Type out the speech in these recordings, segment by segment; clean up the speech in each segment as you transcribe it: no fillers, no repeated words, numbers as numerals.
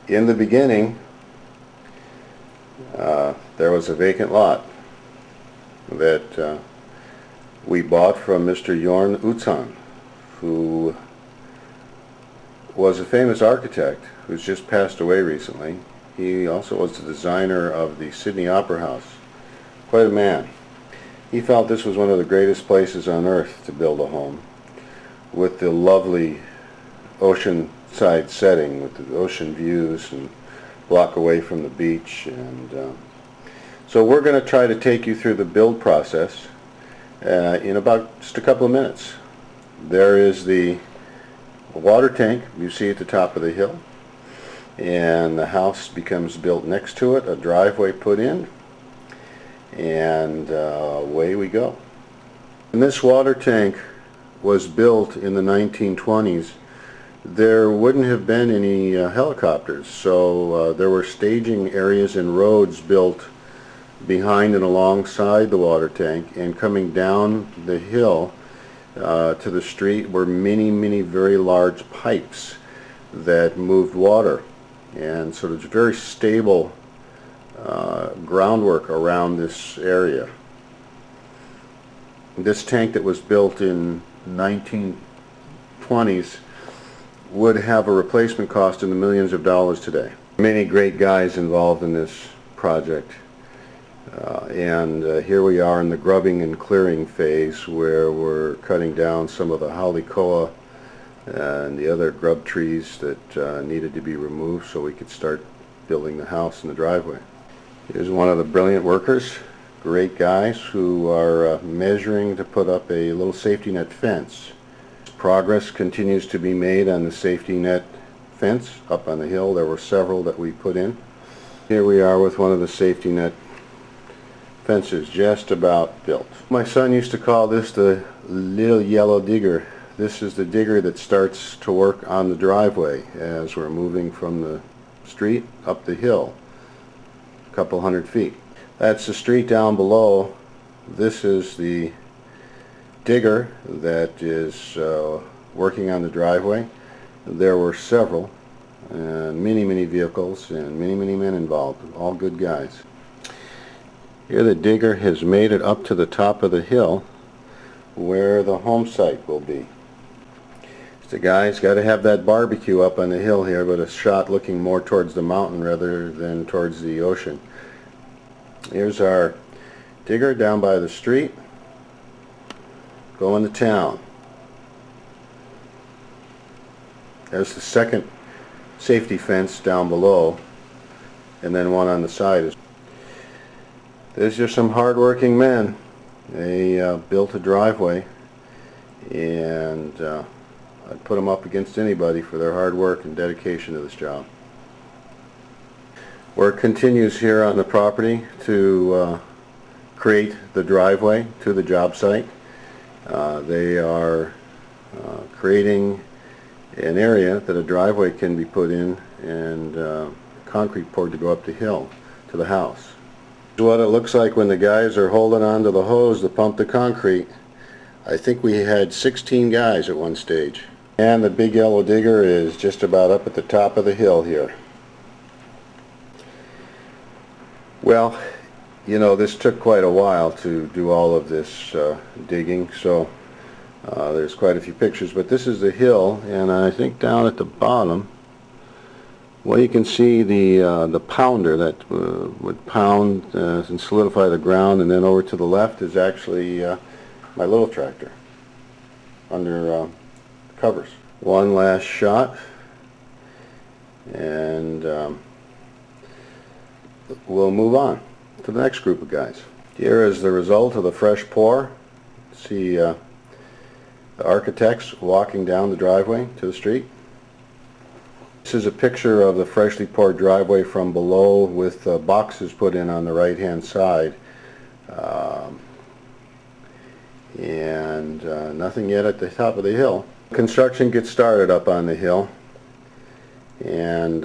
In the beginning, there was a vacant lot that we bought from Mr. Jorn Utzon, who was a famous architect who's just passed away recently. He also was the designer of the Sydney Opera House. Quite a man. He felt this was one of the greatest places on earth to build a home, with the lovely oceanside setting with the ocean views and block away from the beach. And so we're going to try to take you through the build process in about just a couple of minutes. There is the water tank you see at the top of the hill, and the house becomes built next to it, a driveway put in, and away we go. And this water tank was built in the 1920s. There wouldn't have been any helicopters, so there were staging areas and roads built behind and alongside the water tank, and coming down the hill to the street were many very large pipes that moved water, and so there's very stable groundwork around this area. This tank that was built in 1920s would have a replacement cost in the millions of dollars today. Many great guys involved in this project, and here we are in the grubbing and clearing phase, where we're cutting down some of the halickoa and the other grub trees that needed to be removed so we could start building the house and the driveway. Here's one of the brilliant workers, great guys, who are measuring to put up a little safety net fence. Progress continues to be made on the safety net fence up on the hill. There were several that we put in. Here we are with one of the safety net fences just about built. My son used to call this the little yellow digger. This is the digger that starts to work on the driveway as we're moving from the street up the hill a couple hundred feet. That's the street down below. This is the digger that is working on the driveway. There were several, many vehicles and many men involved, all good guys. Here the digger has made it up to the top of the hill where the home site will be. The guy's got to have that barbecue up on the hill here, but a shot looking more towards the mountain rather than towards the ocean. Here's our digger down by the street, going to town. There's the second safety fence down below, and then one on the side. There's just some hard-working men. They built a driveway, and I'd put them up against anybody for their hard work and dedication to this job. Work continues here on the property to create the driveway to the job site. They are creating an area that a driveway can be put in, and concrete poured to go up the hill to the house. This is what it looks like when the guys are holding onto the hose to pump the concrete. I think we had 16 guys at one stage. And the big yellow digger is just about up at the top of the hill here. Well, you know, this took quite a while to do all of this digging, so there's quite a few pictures, but this is the hill, and I think down at the bottom, well, you can see the pounder that would pound and solidify the ground, and then over to the left is actually my little tractor under covers. One last shot, and we'll move on to the next group of guys. Here is the result of the fresh pour. See the architects walking down the driveway to the street. This is a picture of the freshly poured driveway from below, with boxes put in on the right hand side, and nothing yet at the top of the hill. Construction gets started up on the hill, and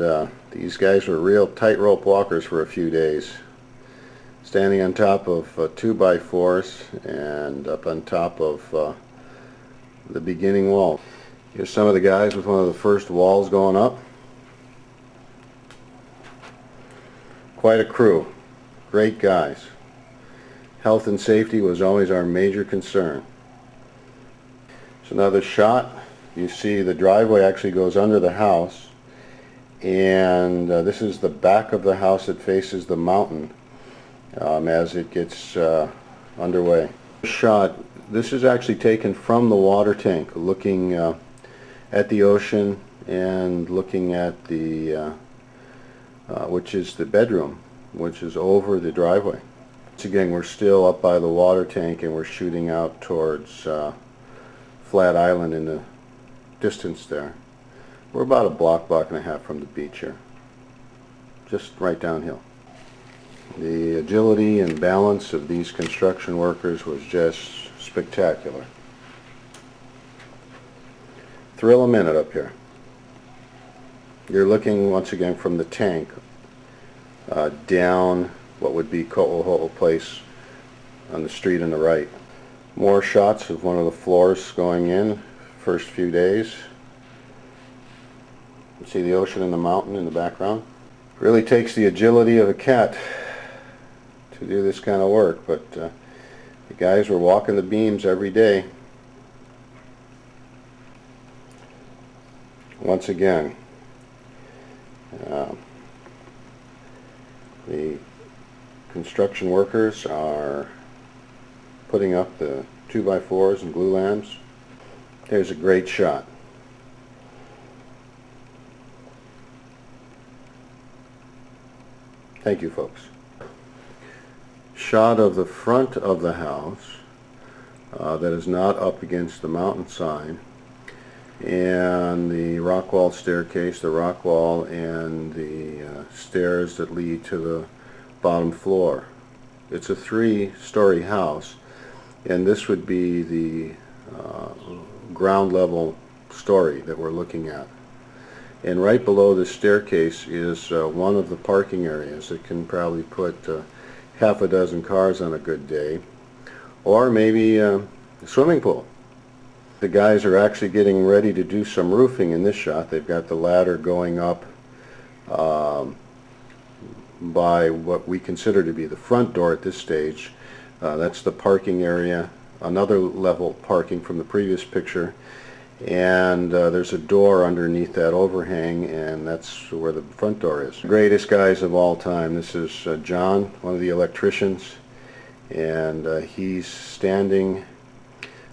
these guys were real tightrope walkers for a few days, standing on top of 2x4s and up on top of the beginning wall. Here's some of the guys with one of the first walls going up. Quite a crew. Great guys. Health and safety was always our major concern. It's another shot. You see the driveway actually goes under the house, and this is the back of the house that faces the mountain as it gets underway. Shot. This is actually taken from the water tank, looking at the ocean and looking at the which is the bedroom, which is over the driveway. Once again, we're still up by the water tank and we're shooting out towards Flat Island in the distance there. We're about a block and a half from the beach here, just right downhill. The agility and balance of these construction workers was just spectacular. Thrill a minute up here. You're looking once again from the tank down what would be Koohoo Place on the street on the right. More shots of one of the floors going in, first few days. You see the ocean and the mountain in the background. Really takes the agility of a cat to do this kind of work, but the guys were walking the beams every day. Once again, the construction workers are putting up the 2x4s and glue lamps. There's a great shot. Thank you, folks. Shot of the front of the house that is not up against the mountainside, and the rock wall staircase, the rock wall, and the stairs that lead to the bottom floor. It's a 3-story house, and this would be the ground level story that we're looking at. And right below the staircase is one of the parking areas that can probably put half a dozen cars on a good day, or maybe a swimming pool. The guys are actually getting ready to do some roofing in this shot. They've got the ladder going up by what we consider to be the front door at this stage. That's the parking area, another level parking from the previous picture, and there's a door underneath that overhang, and that's where the front door is. The greatest guys of all time. This is John, one of the electricians, and he's standing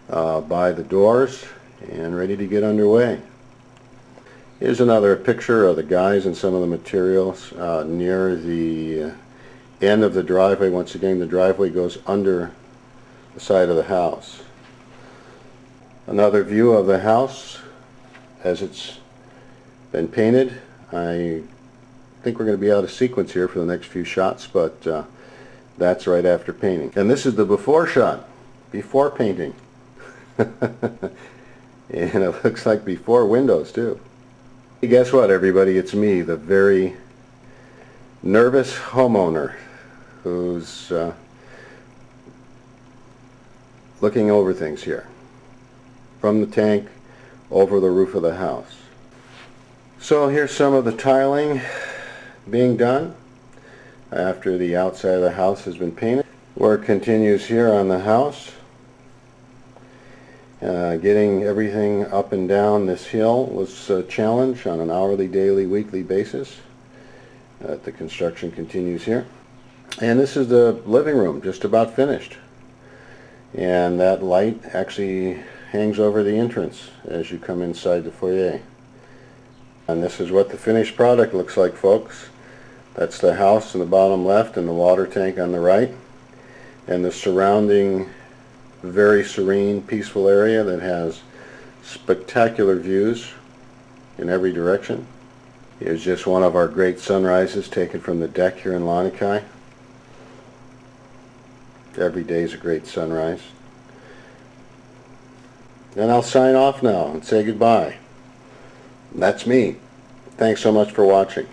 by the doors and ready to get underway. Here's another picture of the guys and some of the materials near the end of the driveway. Once again, the driveway goes under the side of the house. Another view of the house as it's been painted. I think we're going to be out of sequence here for the next few shots, but that's right after painting. And this is the before shot, before painting. And it looks like before windows too. Hey, guess what, everybody? It's me, the very nervous homeowner who's looking over things here from the tank over the roof of the house. So here's some of the tiling being done after the outside of the house has been painted. Work continues here on the house. Getting everything up and down this hill was a challenge on an hourly, daily, weekly basis. The construction continues here. And this is the living room, just about finished. And that light actually hangs over the entrance as you come inside the foyer. And this is what the finished product looks like, folks. That's the house in the bottom left and the water tank on the right. And the surrounding very serene, peaceful area that has spectacular views in every direction. Here's just one of our great sunrises taken from the deck here in Lanikai. Every day is a great sunrise. And I'll sign off now and say goodbye. That's me. Thanks so much for watching.